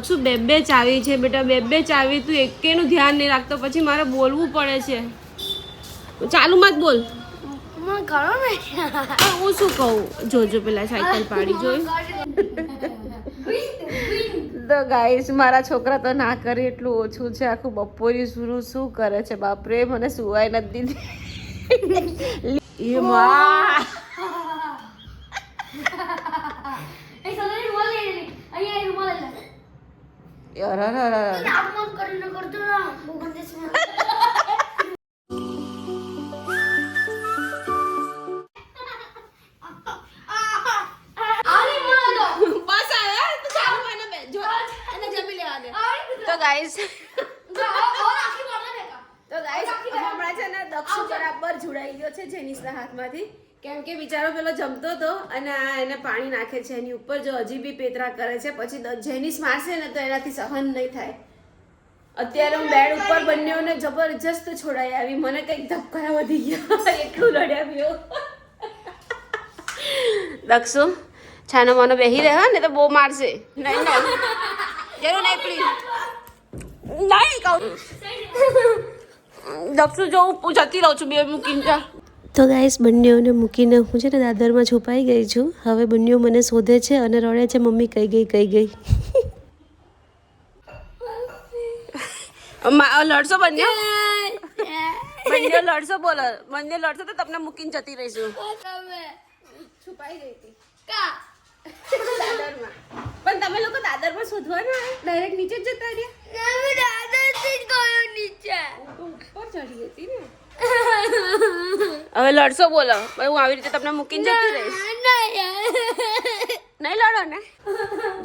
શું બે ચાવી છે બેટા, બે ચાવી. તું એકેનું ધ્યાન નહીં રાખતો, પછી મારે બોલવું પડે છે. ચાલુમાં જ બોલ. હું શું કહું, જોજો પેલા સાયકલ પાડી જોઈ. તો ગાઈસ મારા છોકરા તો ના કરે એટલું ઓછું છે. આખું બપોરી શું કરે છે બાપરે, મને સુવાય નથી દીધી. તો ગાઈસ હમણાં છે ને દક્ષુ બરાબર જોડાઈ ગયો છે જેનિસના હાથમાંથી, કેમ કે બિચારો પેલો જમતો હતો અને આ એને પાણી નાખે છે એની ઉપર. જો હજી બી પેતરા કરે છે, પછી જેનિસ મારશે ને તો એનાથી સહન નહીં થાય. અત્યારે હું બેડ ઉપર બંનેઓને જબરજસ્ત છોડાઈ આવી. મને કંઈક ધબકારા વધી ગયા, એટલું લડ્યા ગયો. દક્ષુ છાનો માનો બેહી રહ્યા ને તો બહુ મારશે. નહીં જરૂર નહીં પ્લીઝ નહીં કહું. દક્ષુ જો હું જતી રહું છું બે મૂકીને જા. તો ગાઈસ બંનેઓને મૂકીને હું છે ને દાદરમાં છુપાઈ ગઈ છું. હવે બંનેઓ મને શોધે છે અને રડે છે, મમ્મી કઈ ગઈ. લડશો બંને લડશો, બોલો બંને લડશો તો તમને મૂકીને જતી રહીશું. છુપાઈ ગઈ હતી દાદરમાં, પણ તમે લોકો દાદરમાં શોધવા ના ડાયરેક્ટ નીચે જ જતા રહ્યા. ઉપર ચડી હતી ને. હવે લડશો બોલો, હું આવી રીતે તમને મૂકીને જતી રહીશ. નહીં લડો ને,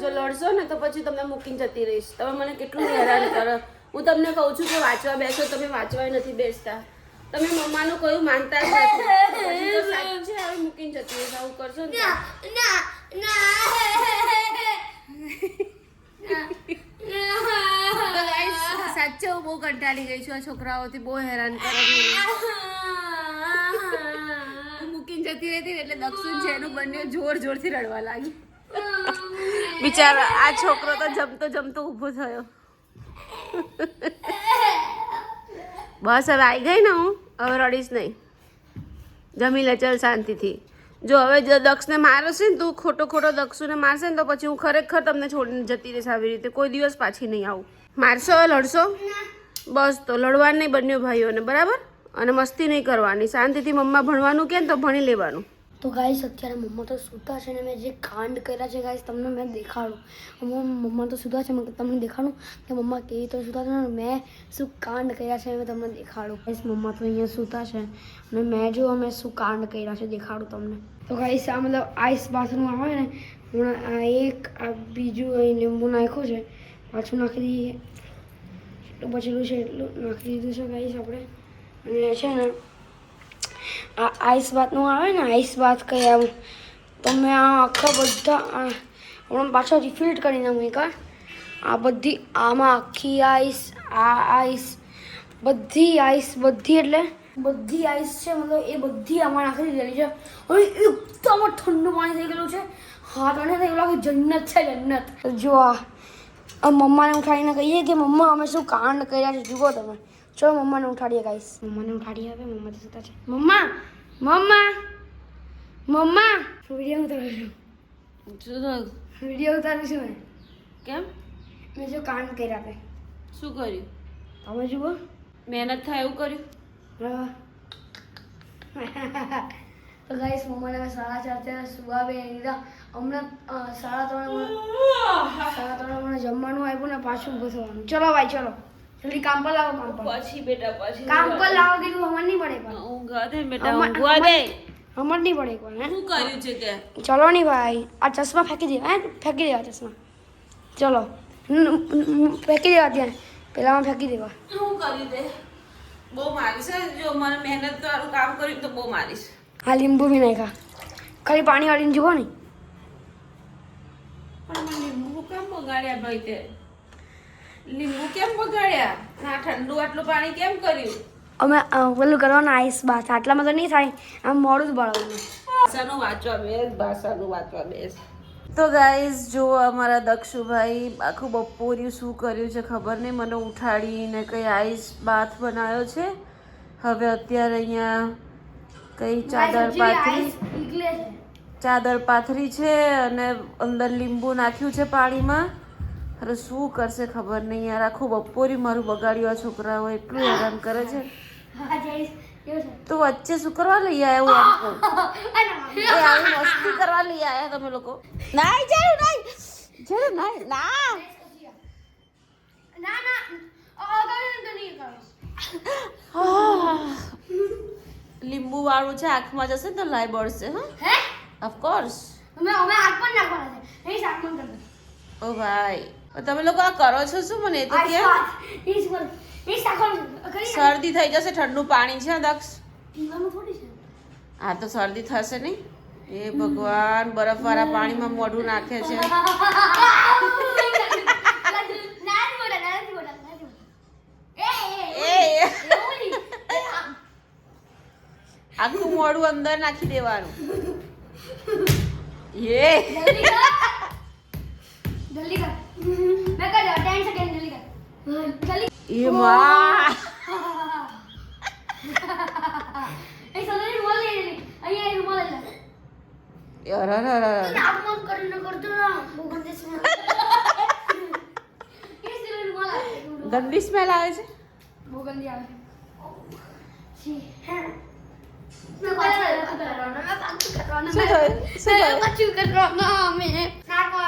જો લડશો ને તો પછી તમને મૂકીને જતી રહીશ. તમે મને કેટલું હેરાન કરો. હું તમને કહું છું કે વાંચવા બેસો, તમે વાંચવા નથી બેસતા. તમે મમ્માનું કયું માનતા જ નથી. પછી તો સાચું છે, હવે મૂકીને જતી રહીશ. આવું કરશો ને સાચે હું બહુ કંટાળી ગઈ છું આ છોકરાઓથી. બહુ હેરાન કરે. મૂકીને જતી રહેતી ને એટલે દક્ષુ છે એનું બંને જોરથી રડવા લાગી. બિચારા આ છોકરો તો જમતો ઊભો થયો. બસ હવે આવી ગઈ ને હું, હવે રડીશ નહીં. જમી લે ચાલ શાંતિથી. જો હવે દક્ષને મારે છે ને તું ખોટો દક્ષુને મારશે ને તો પછી હું ખરેખર તમને છોડીને જતી રહીશ. આવી રીતે કોઈ દિવસ પાછી નહીં આવું. મારશો લડશો બસ, તો લડવાનું નહીં બંને ભાઈઓને, બરાબર? અને મસ્તી નહીં કરવાની. શાંતિથી મમ્મા ભણવાનું કે ને તો ભણી લેવાનું. તો ગાઈસ અત્યારે મમ્મા તો સૂતા છે ને મેં જે કાંડ કર્યા છે ગાઈસ તમને મેં દેખાડું. મમ્મા તો સૂતા છે, મેં તમને દેખાડું કે મમ્મા કેવી રીતે સૂતા છે ને મેં શું કાંડ કર્યા છે મેં તમને દેખાડું. ગાઈસ મમ્મા તો અહીંયા સૂતા છે અને મેં જો અમે શું કાંડ કર્યા છે દેખાડું તમને. તો ગાઈસ આ મતલબ આઈસ બાથરૂમ આવે ને, હમણાં આ એક આ બીજું અહીં લીંબુ નાખ્યું છે, પાછું નાખી દઈએ. એટલું બચેલું છે એટલું નાખી દીધું છે ગાઈસ આપણે. અને છે ને આ આઈસ બાથનું આવે ને, આઈસ બાથ કહી આવું તો મેં આ આખા બધા હમણાં પાછો રિફિલ કરીને મૂક્યા. આ બધી આમાં આખી આઈસ, આ આઈસ બધી એટલે બધી આઈસ છે, મતલબ એ બધી આમાં નાખી દીધેલી છે. હવે એકદમ ઠંડુ પાણી થઈ ગયેલું છે. હાથ અને થઈ ગયેલું જન્નત છે, જન્નત. જો આ મમ્માને ઉઠાડીને કહીએ કે મમ્મા અમે શું કાંડ કર્યા છે જુઓ તમે. ચલો મમ્માને ઉઠાડીએ ગાઈસ. મમ્માને ઉઠાડીએ હવે. મમ્મા તો સુતા છે. મમ્મા વિડીયો ઉતારું છું. વિડીયો ઉતારું છું મેં. કેમ? મેં જો કાંડ કર્યા આપણે. શું કર્યું? તમે જુઓ. મહેનત થાય એવું કર્યું? હા. તો ગાઈસ મમ્માને મેં 4:30 સુવા બે દીધા. હમણાં 3:30 મને જમવાનું આપ્યું ને પાછું ઊભું થવાનું. ચલો ભાઈ ચલો જલ્દી કામ પર લાવો. પછી બેટા પછી કામ પર લાવો કીધું. હમણાં નહીં પડે પણ ઊંઘવા દે બેટા, ઊંઘવા દે. હમણાં નહીં પડે પણ. શું કર્યું છે તે? ચલો નહીં ભાઈ, આ ચશ્મા ફેંકી દેવા. ફેંકી દેવા ચશ્મા. ચલો ફેંકી દેવા ત્યાં, પેલામાં ફેંકી દેવા. શું કર્યું તે? બહુ મારીશ. જો મને મહેનત વાળું કામ કર્યું તો બહુ મારીશ. હા લીંબુ બી નાખ્યા. ખાલી પાણી વાળીને જુઓ ને. પણ મને લીંબુ કેમ બગાડ્યા ભાઈ તે? લીંબુ કેમ બગાડ્યા? ના ઠંડુ આટલું પાણી કેમ કર્યું? અમે પેલું કરવાનું આઈસ બાથ. આટલામાં તો નહીં થાય, આમ મોડું જ બળવાનું. ભાષાનું વાંચવા બેસ. તો ગાઈઝ જો અમારા દક્ષુભાઈ આખું બપોર્યું શું કર્યું છે ખબર નહીં, મને ઉઠાડીને કંઈ આઈસ બાથ બનાવ્યો છે. હવે અત્યારે અહીંયા કંઈ ચાદર પાથરી છે અને અંદર લીંબુ નાખ્યું છે પાણીમાં. અરે શું કરશે ખબર નહીં યાર, આખું બપોરી મારું બગાડ્યું આ છોકરાઓ, એટલું હેરાન કરે છે. તો વચ્ચે શું કરવા લઈ આવ્યા એમ કહું, આવી મસ્તી કરવા લઈ આવ્યા તમે લોકો? ના લીંબુ વાળું છે, આંખમાં જશે ને તો લાઈ બળશે. હા ઓફકોર્સ. ઓ ભાઈ તમે લોકો આ કરો છો શું? મને એ તો કે શરદી થઈ જશે, ઠંડુ પાણી છે દક્ષ. હા તો શરદી થશે નહીં. એ ભગવાન, બરફવાળા પાણીમાં મોઢું નાખે છે. આખું મોઢું અંદર નાખી દેવાનું. એ માં ગંદી સ્મેલ આવે છે.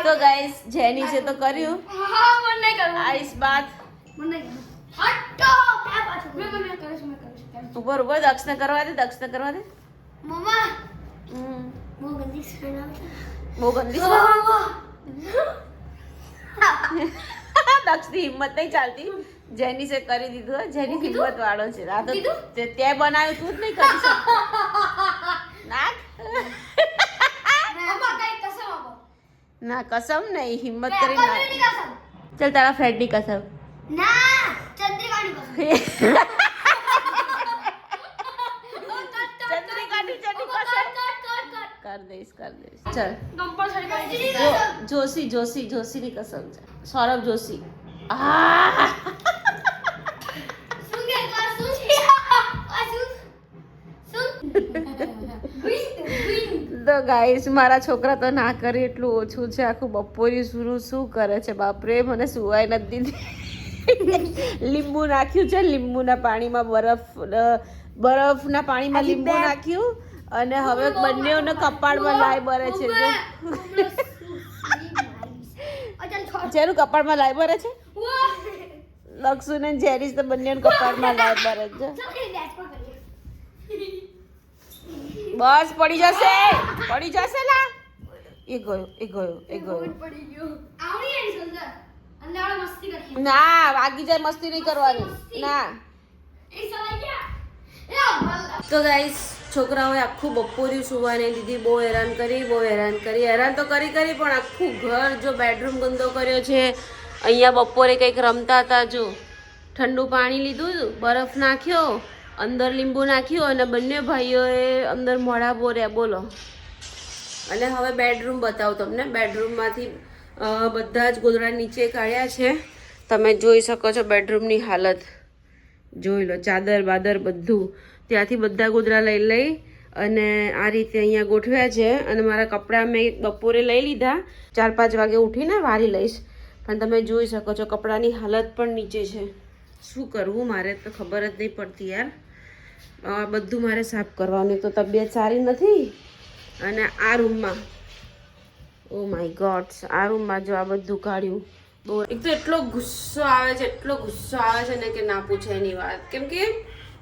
તો ગાઈસ જેની છે તો કર્યું આઈસ બાથ. ઉપર ઉપર દક્ષને કરવા દે, દક્ષને કરવા દે. બહુ ગંદી દક્ષની હિંમત નહીં ચાલતી. જેની છે કરી દીધું. જેની હિંમત વાળો છે. આ તો તે બનાવ્યું તું જ નહીં કરી શકતો. ના કસમ નહીં, હિંમત કરી ના. ચલ તારા ફ્રેન્ડ ની કસમ. कर दे चल. जोशी ની કસમ છે. સૌરભ જોશી. તો ગાઈસ મારા છોકરા તો ના કરે એટલું ઓછું છે. આખું બપોરી શું કરે છે બાપરે, મને સુવાય નથી દીધી. લીંબુ નાખ્યું છે, લીંબુના પાણીમાં બરફના પાણીમાં લીંબુ નાખ્યું અને હવે બંનેઓને કપાળમાં લાઈ બરે છે. જેનું કપાળમાં લાઈ બરે છે લક્ષુ ને જેરીસ તો બંનેઓને કપાળમાં લાઈ બરે છે. બસ પડી જશે લા. એ ગયો. ના વાગી જાય, મસ્તી નહીં કરવાની. ના તો ગાઈસ છોકરાઓએ આખું બપોરી સુવા નહીં દીધી. બહુ હેરાન કરી. હેરાન તો કરી પણ આખું ઘર જો બેડરૂમ ગંદો કર્યો છે. અહીંયા બપોરે કંઈક રમતા હતા. જો ઠંડુ પાણી લીધું, બરફ નાખ્યો, અંદર લીંબુ નાખ્યું અને બંને ભાઈઓએ અંદર મોઢા બોર્યા. બોલો. અને હવે બેડરૂમ બતાવું તમને. બેડરૂમમાંથી બધા જ ગોદડા નીચે કાઢ્યા છે. તમે જોઈ શકો છો બેડરૂમની હાલત. જોઈ લો, ચાદર બાદર બધું ત્યાંથી બધા ગોદડા લઈ અને આ રીતે અહીંયા ગોઠવ્યા છે. અને મારા કપડાં મેં બપોરે લઈ લીધા. 4-5 વાગે ઉઠીને વારી લઈશ. પણ તમે જોઈ શકો છો કપડાની હાલત પણ નીચે છે. શું કરવું મારે તો ખબર જ નહીં પડતી યાર. બધું મારે સાફ કરવાનું. તો તબિયત સારી નથી. અને આ રૂમમાં ઓ માય ગોડ, આ રૂમમાં જો આ બધું કાઢ્યું. બહુ એક તો એટલો ગુસ્સો આવે છે ને કે ના પૂછે એની વાત. કેમ કે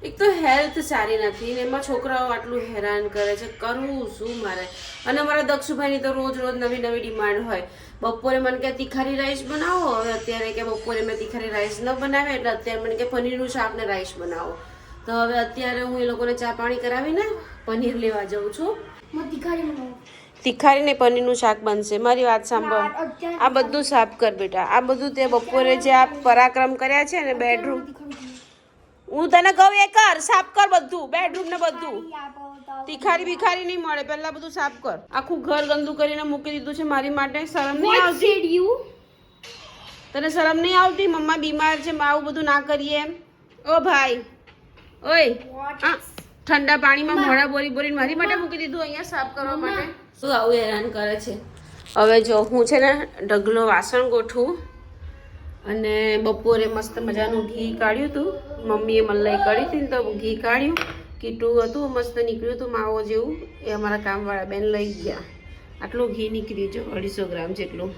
એક તો હેલ્થ સારી નથી ને એમાં છોકરાઓ આટલું હેરાન કરે છે. કરવું શું મારે? અને અમારા દક્ષુભાઈની તો રોજ નવી ડિમાન્ડ હોય. બપોરે મને કે તીખારી રાઈસ બનાવો. હવે અત્યારે કે બપોરે મેં તીખારી રાઈસ ન બનાવે એટલે અત્યારે મને કે પનીરનું શાક ને રાઈસ બનાવો. તો હવે અત્યારે હું એ લોકોને ચા પાણી કરાવીને પનીર લેવા જાઉં છું. તીખારી ને પનીરનું શાક બનશે. મારી વાત સાંભળ, આ બધું સાફ કર બેટા. આ બધું તે બપોરે જે આ પરાક્રમ કર્યા છે ને બેડરૂમ, હું તને કહું એ કર, સાફ કર બધું બેડરૂમ ને બધું. તિખારી બિખારી નહીં મળે, પહેલા બધું સાફ કર. આખું ઘર ગંદુ કરીને મૂકી દીધું છે મારી માટે. શરમ નહીં આવતી? તને શરમ નહીં આવતી? મમ્મા બીમાર છે, આવું બધું ના કરીએ એમ. ઓ ભાઈ, ઓય આ ઠંડા પાણીમાં મોઢા બોરી બોરીને મારી માટે મૂકી દીધું અહીંયા સાફ કરવા માટે. શું આવું હેરાન કરે છે? હવે જો હું છે ને ઢગલો વાસણ ગોઠવું, અને બપોરે મસ્ત મજાનું ઘી કાઢ્યું હતું. મમ્મીએ મલાઈ કરી હતી ને તો ઘી કાઢ્યું. કીટું હતું મસ્ત નીકળ્યું હતું માવો જેવું, એ અમારા કામવાળા બેન લઈ ગયા. આટલું ઘી નીકળ્યું છે, 250 ગ્રામ જેટલું.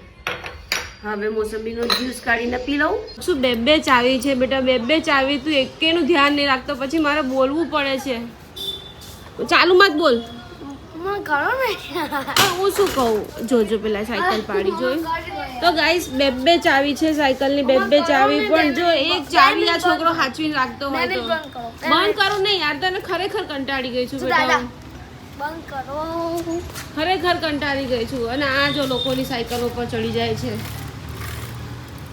હવે મોસંબીનો જ્યુસ કાઢીને પી લઉં. શું બે ચાવી છે બેટા, બે ચાવી. તું એકેનું ધ્યાન નહીં રાખતો, પછી મારે બોલવું પડે છે. ચાલુમાં જ બોલ. કરો ને હું શું કહું, જોજો પેલા સાયકલ પાડી જોઈ તો ગાઈસ. બે ચાવી છે સાયકલની, બે ચાવી. પણ જો એક ચાવી આ છોકરો હાચવીને રાખતો હોય તો બંધ કરો નહીં યાર. તને ખરેખર કંટાળી ગઈ છું બેટા, બંધ કરો. ખરેખર કંટાળી ગઈ છું. અને આ જો લોકોની સાયકલ ઉપર ચડી જાય છે,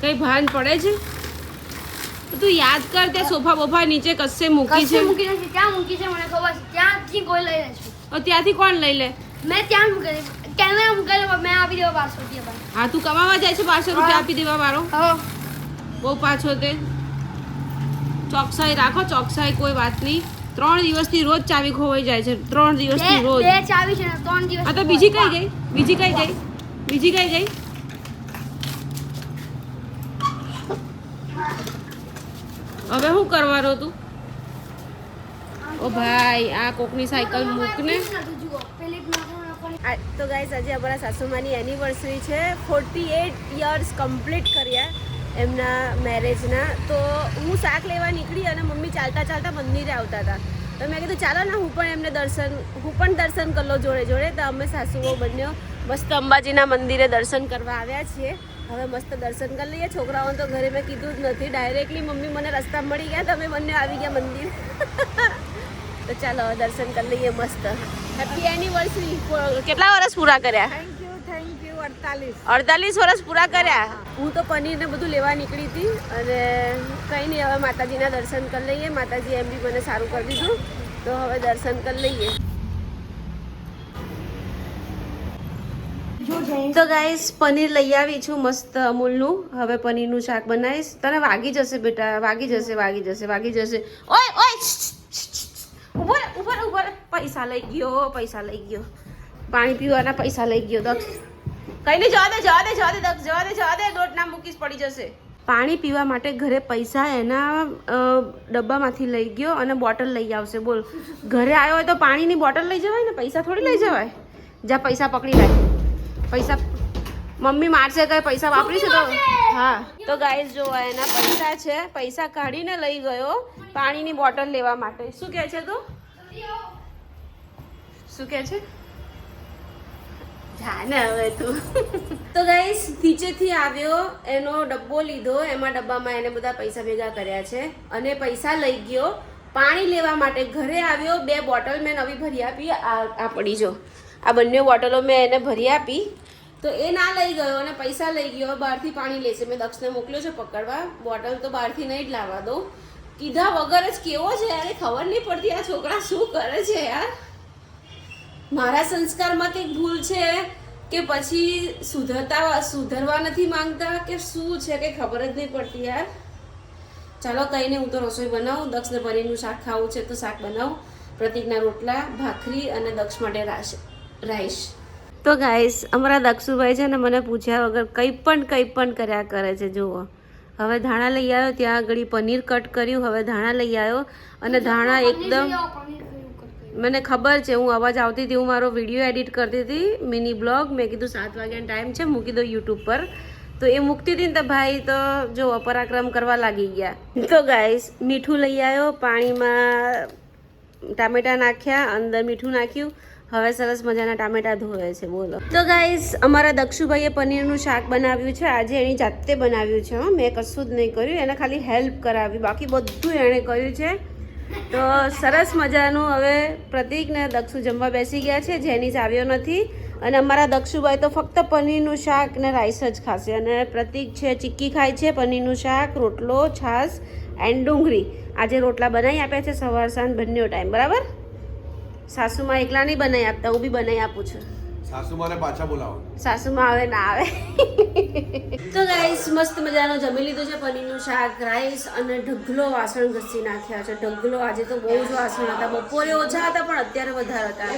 કઈ ભાન પડે છે? તું યાદ કર, ત્યાં સોફા બોફા નીચે કશે મૂકી છે? મૂકી નથી, ત્યાં મૂકી છે, મને ખબર છે. ત્યાંથી કોઈ લઈ લે છે. ત્યાંથી કોણ લઈ લે? મેં ત્યાં મૂકેલી, કેમેરા મૂકેલો, મેં આપી દેવા 500 રૂપિયા. હા, તું કમાવા જાય છે 500 રૂપિયા આપી દેવા વાળો? બહુ પાછો તે. ચોકસાઈ રાખો, ચોકસાઈ, કોઈ વાત નહીં. 3 દિવસથી રોજ ચાવી ખોવાઈ જાય છે, 3 દિવસથી રોજ. બે ચાવી છે ને 3 દિવસ. હા તો બીજી કઈ ગઈ? બીજી કઈ ગઈ? બીજી કઈ ગઈ? હવે શું કરવાનો તું? ઓ ભાઈ, આ કોકની સાયકલ મૂકને. તો ગાઈસ, આજે અમારા સાસુમાની એનિવર્સરી છે. 48 યર્સ કમ્પ્લીટ કર્યા એમના મેરેજના. તો હું શાક લેવા નીકળી અને મમ્મી ચાલતા ચાલતા મંદિરે આવતા હતા. તો મેં કીધું ચાલો ને હું પણ દર્શન કરી લો જોડે જોડે. તો અમે સાસુઓ બંને મસ્ત અંબાજીના મંદિરે દર્શન કરવા આવ્યા છીએ. હવે મસ્ત દર્શન કરી લઈએ. છોકરાઓને તો ઘરે મેં કીધું જ નથી, ડાયરેક્ટલી મમ્મી મને રસ્તા મળી ગયા, તમે બંને આવી ગયા મંદિર. તો ચાલો હવે દર્શન કરી લઈએ મસ્ત. Happy anniversary. કેટલા વર્ષ પૂરા કર્યા? થેન્ક યુ 48 વર્ષ પૂરા કર્યા. હું તો પનીર ને બધું લેવા નીકળી હતી, અને કંઈ નહીં, હવે માતાજીના દર્શન કરી લઈએ. માતાજી એમ બી મને સારું કરી દીધું, તો હવે દર્શન કરી લઈએ. તો ગાઈસ, પનીર લઈ આવી છું મસ્ત અમૂલનું. હવે પનીરનું શાક બનાવીશ. તને વાગી જશે બેટા, વાગી જશે. ઓય ઉપર પૈસા લઈ ગયો. પાણી પીવાના પૈસા લઈ ગયો દક્ષ. કઈ નહીં, જવા દે દક્ષ, જવા દે. દોટ ના મૂકીશ, પડી જશે. પાણી પીવા માટે ઘરે પૈસા એના ડબ્બામાંથી લઈ ગયો, અને બોટલ લઈ આવશે. બોલ, ઘરે આવ્યો હોય તો પાણીની બોટલ લઈ જવાય ને, પૈસા થોડી લઈ જવાય. જા પૈસા પકડી લાય. પૈસા મમ્મી મારશે, કઈ પૈસા વાપરીશું તો. હા તો ગાઈસ, જો એના પૈસા છે, પૈસા કાઢીને લઈ ગયો પાણીની બોટલ લેવા માટે. શું કહે છે તું? શું કહે છે? જાને હવે તું. તો ગાઈસ, નીચેથી આવ્યો, એનો ડબ્બો લીધો, એમાં ડબ્બામાં એને બધા પૈસા ભેગા કર્યા છે, અને પૈસા લઈ ગયો પાણી લેવા માટે. ઘરે આવ્યો, 2 બોટલ મેં નવી ભરી આપી. આ પડી જો, આ બંને બોટલો મેં એને ભરી આપી, તો એ ના લઈ ગયો અને પૈસા લઈ ગયો. બહારથી પાણી લેશે. મેં દક્ષને મોકલ્યો છે પકડવા. બોટલ તો બહારથી નહીં જ લાવવા દો. કીધા વગર જ કેવો છે યાર, ખબર નહીં પડતી આ છોકરા શું કરે છે યાર. મારા સંસ્કારમાં કંઈક ભૂલ છે કે પછી સુધરવા નથી માંગતા કે શું છે, કંઈ ખબર જ નહીં પડતી યાર. ચાલો કંઈ નહીં, હું તો રસોઈ બનાવું. દક્ષને પનીરનું શાક ખાવું છે તો શાક બનાવું. પ્રતિકના રોટલા, ભાખરી અને દક્ષ માટે રાઈસ. તો ગાઈસ, અમારા દક્ષુભાઈ છે ને મને પૂછ્યા વગર કંઈ પણ કર્યા કરે છે. જુઓ, હવે ધાણા લઈ આવ્યો, ત્યાં આગળ પનીર કટ કર્યું. હવે ધાણા લઈ આવ્યો, અને ધાણા એકદમ, મને ખબર છે, હું અવાજ આવતી હતી, હું મારો વિડીયો એડિટ કરતી હતી, મિની બ્લોગ. મેં કીધું 7 વાગ્યાનો ટાઈમ છે, મૂકી દો યુટ્યુબ પર. તો એ મૂકતી હતી ને તો ભાઈ તો જો પરાક્રમ કરવા લાગી ગયા. તો ગાઈસ, મીઠું લઈ આવ્યો, પાણીમાં ટામેટા નાખ્યા, અંદર મીઠું નાખ્યું. હવે સરસ મજાના ટામેટા ધોવે છે. બોલો. તો ગાઈસ, અમારા દક્ષુભાઈએ પનીરનું શાક બનાવ્યું છે. આજે એની જાતે બનાવ્યું છે. મેં કશું જ નહીં કર્યું, એને ખાલી હેલ્પ કરાવી, બાકી બધું એણે કર્યું છે. તો સરસ મજાનું. હવે પ્રતિક ને દક્ષુ જમવા બેસી ગયા છે. જેની આવ્યો નથી, અને અમારા દક્ષુભાઈ તો ફક્ત પનીરનું શાક ને રાઈસ જ ખાશે, અને પ્રતિક છે ચીક્કી ખાય છે, પનીરનું શાક, રોટલો, છાશ એન્ડ ડુંગળી. આજે રોટલા બનાવી આપ્યા છે સવાર સાંજ બંને ટાઈમ, બરાબર. સાસુમાં એકલા નહીં બનાવી આપતા, હું બી બનાવી આપું છું. સાસુ મારે પાછા બોલાવો. સાસુમાં આવે ના આવે. તો ગાઈસ મસ્ત મજાનો જમી લીધું છે, પનીરનું શાક, રાઈસ અને ઢગલો વાસણ ઘસી નાખ્યા છે. ઢગલો, આજે તો બહુ જ વાસણ હતા. બપોરે ઓછા હતા પણ અત્યારે વધારે હતા.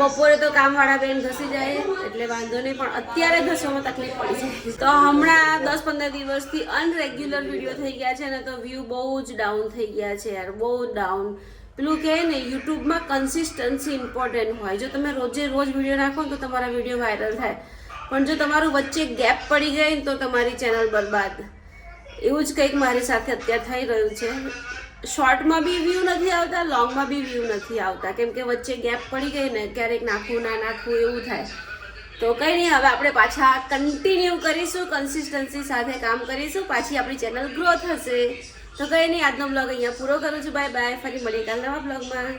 બપોરે તો કામવાળા બેન ઘસી જાય એટલે વાંધો નહીં, પણ અત્યારે ઘસવામાં તકલીફ પડી જાય. તો હમણાં 10-15 દિવસથી અનરેગ્યુલર વિડીયો થઈ ગયા છે ને, તો વ્યૂ બહુ જ ડાઉન થઈ ગયા છે યાર, બહુ ડાઉન. પેલું કહે ને યુટ્યુબમાં કન્સિસ્ટન્સી ઇમ્પોર્ટન્ટ હોય. જો તમે રોજે રોજ વિડીયો નાખો તો તમારા વિડીયો વાયરલ થાય, પણ જો તમારું વચ્ચે ગેપ પડી ગઈ તો તમારી ચેનલ બરબાદ. એવું જ કંઈક મારી સાથે અત્યારે થઈ રહ્યું છે. શોર્ટમાં બી વ્યૂ નથી આવતા, લોંગમાં બી વ્યૂ નથી આવતા, કેમ કે વચ્ચે ગેપ પડી ગઈ ને, ક્યારેક નાખવું ના નાખવું એવું થાય. તો કંઈ નહીં, હવે આપણે પાછા કન્ટિન્યુ કરીશું, કન્સિસ્ટન્સી સાથે કામ કરીશું, પાછી આપણી ચેનલ ગ્રો થશે. તો કંઈ નહીં, આજનો બ્લોગ અહીંયા પૂરો કરું છું. બાય બાય, ફરી મળીએ કાલ નવા બ્લોગમાં.